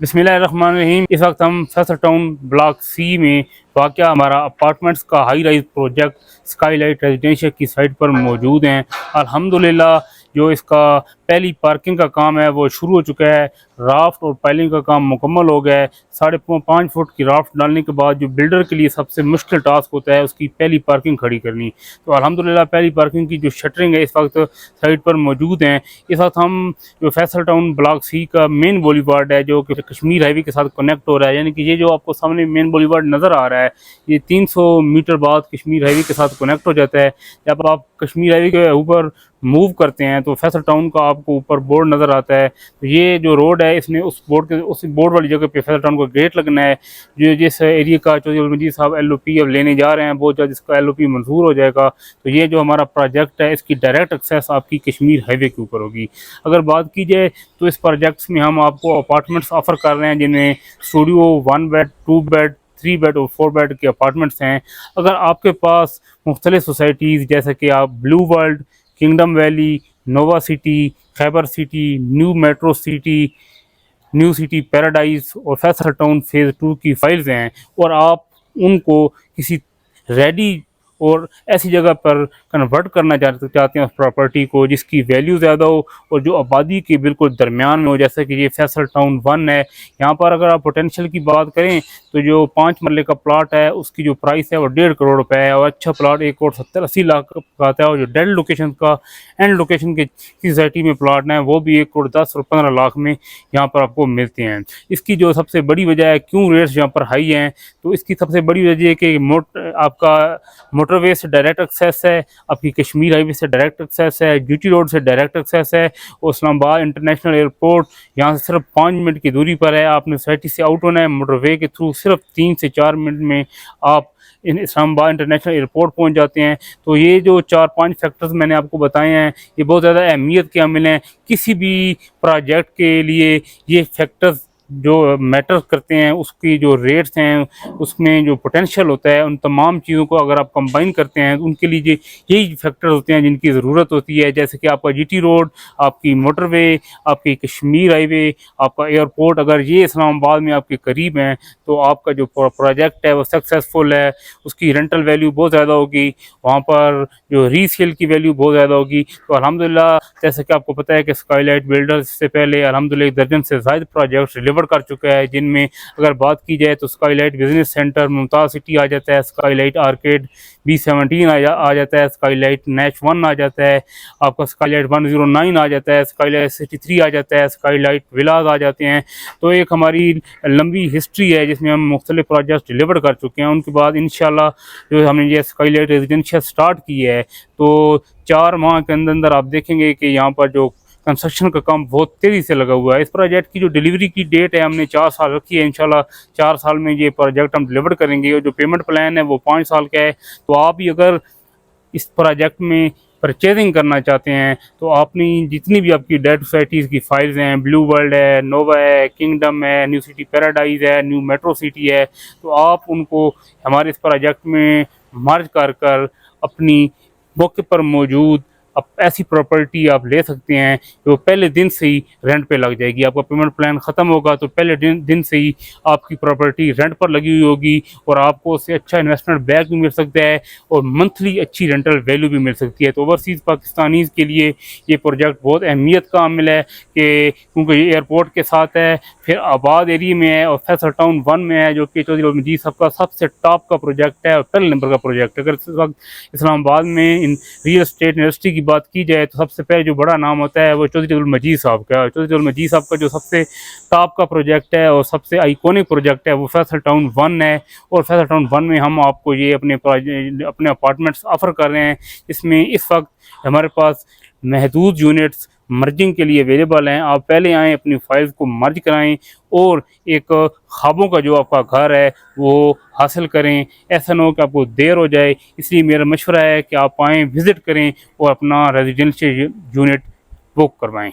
बिस्मिल्लाहिर्रहमानिर्रहीम। इस वक्त हम फैसल टाउन ब्लॉक सी में वाक़या हमारा अपार्टमेंट्स का high rise project Skylight residential की साइट पर मौजूद हैं। अल्हम्दुलिल्लाह जो इसका पहली पार्किंग का काम है वो शुरू हो चुका है। राफ्ट और पाइलिंग का काम मुकम्मल हो गया है। 5.5 फुट की राफ्ट डालने के बाद जो बिल्डर के लिए सबसे मुश्किल टास्क होता है उसकी पहली पार्किंग खड़ी करनी। तो अल्हम्दुलिल्लाह पहली पार्किंग की जो शटरिंग है इस वक्त साइट पर मौजूद हैं। इस वक्त हम जो फैसल टाउन ब्लॉक सी का मेन बोलीवार्ड है जो कि कश्मीर हाईवे के साथ कनेक्ट हो रहा है, यानी कि ये जो आपको सामने मेन बोलीवार्ड नज़र आ रहा है ये 300 मीटर बाद कश्मीर हाईवे के साथ कनेक्ट हो जाता है। जब आप कश्मीर हाईवे के ऊपर मूव करते हैं तो फैसल टाउन का आपको ऊपर बोर्ड नज़र आता है। तो ये जो रोड है इसने उस बोर्ड वाली जगह पे फैसल टाउन को गेट लगना है। जो जिस एरिया का चौधरी मजीद साहब LOP अब लेने जा रहे हैं बहुत जल्द इसका LOP मंजूर हो जाएगा। तो ये जो हमारा प्रोजेक्ट है इसकी डायरेक्ट एक्सेस आपकी कश्मीर हाईवे के ऊपर होगी। अगर बात की जाए तो इस प्रोजेक्ट्स में हम आपको अपार्टमेंट्स ऑफर कर रहे हैं जिनमें स्टूडियो 1 बेड 2 बेड 3 बेड और 4 बेड के अपार्टमेंट्स हैं। अगर आपके पास मुख्तलिफ सोसाइटीज़ जैसे कि आप blue world, kingdom valley, Nova City, Khyber city, new metro city, new city paradise और फैसल टाउन फेज़ 2 की फाइल्स हैं और आप उनको किसी रेडी और ऐसी जगह पर कन्वर्ट करना चाहते हैं उस प्रॉपर्टी को जिसकी वैल्यू ज़्यादा हो और जो आबादी के बिल्कुल दरमियान में हो, जैसे कि ये फैसल टाउन 1 है। यहाँ पर अगर आप पोटेंशियल की बात करें तो जो 5 मरले का प्लाट है उसकी जो प्राइस है वो 1.5 करोड़ रुपए है और अच्छा प्लाट 1,70-80 लाख का आता है। और जो डेड लोकेशन का एंड लोकेशन के सोसाइटी में प्लाट है वो भी 1,10 और 15 लाख में यहाँ पर आपको मिलते हैं। इसकी जो सबसे बड़ी वजह है क्यों रेट्स यहाँ पर हाई हैं, तो इसकी सबसे बड़ी वजह है कि आपका मोटरवे से डायरेक्ट एक्सेस है, आपकी कश्मीर हाईवे से डायरेक्ट एक्सेस है, GT रोड से डायरेक्ट एक्सेस है और इस्लामाबाद इंटरनेशनल एयरपोर्ट यहाँ से सिर्फ 5 मिनट की दूरी पर है। आपने सोसाइटी से आउट होना है मोटरवे के थ्रू, सिर्फ 3 से 4 मिनट में आप इस्लामाबाद इंटरनेशनल एयरपोर्ट पहुंच जाते हैं। तो ये जो 4-5 फैक्टर्स मैंने आपको बताए हैं ये बहुत ज़्यादा अहमियत के हामिल हैं। किसी भी प्रोजेक्ट के लिए ये फैक्टर्स जो मैटर करते हैं, उसकी जो रेट्स हैं उसमें जो पोटेंशियल होता है, उन तमाम चीज़ों को अगर आप कंबाइन करते हैं तो उनके लिए यही फैक्टर्स होते हैं जिनकी ज़रूरत होती है। जैसे कि आपका GT रोड, आपकी मोटरवे, आपकी कश्मीर हाईवे, आपका एयरपोर्ट, अगर ये इस्लामाबाद में आपके करीब हैं तो आपका जो प्रोजेक्ट है वो सक्सेसफुल है। उसकी रेंटल वैल्यू बहुत ज़्यादा होगी, वहाँ पर जो रीसेल की वैल्यू बहुत ज़्यादा होगी। तो अल्हम्दुलिल्लाह जैसे कि आपको पता है कि स्काईलाइट बिल्डर्स से पहले अल्हम्दुलिल्लाह 1 दर्जन से ज़ायद प्रोजेक्ट डिलीवर कर चुका है, जिनमें अगर बात की जाए तो Skylight Business Centre Mumtaz City आ जाता है, स्काईलाइट आर्केड B17 आ जाता है, स्काईलाइट नैच 1 आ जाता है, आपका स्काईलाइट 109 आ जाता है, स्काईलाइट 63 आ जाता है, स्काईलाइट विलाज आ जाते हैं। तो एक हमारी लंबी हिस्ट्री है जिसमें हम मुख्तलिफ प्रोजेक्ट डिलीवर कर चुके हैं। उनके बाद इंशाल्लाह जो हमने ये स्काईलाइट रेजिडेंशियल स्टार्ट की है तो 4 माह के अंदर आप देखेंगे कि यहाँ पर जो कंस्ट्रक्शन का काम बहुत तेज़ी से लगा हुआ है। इस प्रोजेक्ट की जो डिलीवरी की डेट है हमने 4 साल रखी है। इंशाल्लाह 4 साल में ये प्रोजेक्ट हम डिलीवर करेंगे और जो पेमेंट प्लान है वो 5 साल का है। तो आप भी अगर इस प्रोजेक्ट में परचेजिंग करना चाहते हैं तो आपने जितनी भी आपकी डेट सोसाइटीज़ की फाइल्स हैं, ब्लू वर्ल्ड है, नोवा है, किंगडम है, न्यू सिटी पैराडाइज है, न्यू मेट्रो सिटी है, तो आप उनको हमारे इस प्रोजेक्ट में मर्ज कर अपनी मौके पर मौजूद अब ऐसी प्रॉपर्टी आप ले सकते हैं जो पहले दिन से ही रेंट पे लग जाएगी। आपका पेमेंट प्लान ख़त्म होगा तो पहले दिन से ही आपकी प्रॉपर्टी रेंट पर लगी हुई होगी और आपको उससे अच्छा इन्वेस्टमेंट बैक भी मिल सकता है और मंथली अच्छी रेंटल वैल्यू भी मिल सकती है। तो ओवरसीज़ पाकिस्तानीज़ के लिए ये प्रोजेक्ट बहुत अहमियत का हामिल है कि क्योंकि ये एयरपोर्ट के साथ है, फिर आबाद एरिया में है और फैसल टाउन 1 में है जो कि चौधरी मजीद साहब का सबसे टॉप का प्रोजेक्ट है और पहले नंबर का प्रोजेक्ट। अगर इस वक्त इस्लामाबाद में इन रियल स्टेट इंडस्ट्री की बात की जाए तो सबसे पहले जो बड़ा नाम होता है वो चौधरी मजीद साहब का। चौधरी मजीद साहब का जो सबसे टॉप का प्रोजेक्ट है और सबसे आइकॉनिक प्रोजेक्ट है वो फैसल टाउन 1 है और फैसल टाउन 1 में हम आपको ये अपने अपार्टमेंट्स ऑफर कर रहे हैं। इसमें इस वक्त हमारे पास महदूद यूनिट्स मर्जिंग के लिए अवेलेबल हैं। आप पहले आएँ, अपनी फाइल्स को मर्ज कराएं और एक ख्वाबों का जो आपका घर है वो हासिल करें। ऐसा ना हो कि आपको देर हो जाए, इसलिए मेरा मशवरा है कि आप आएँ, विज़िट करें और अपना रेजिडेंशियल यूनिट बुक करवाएं।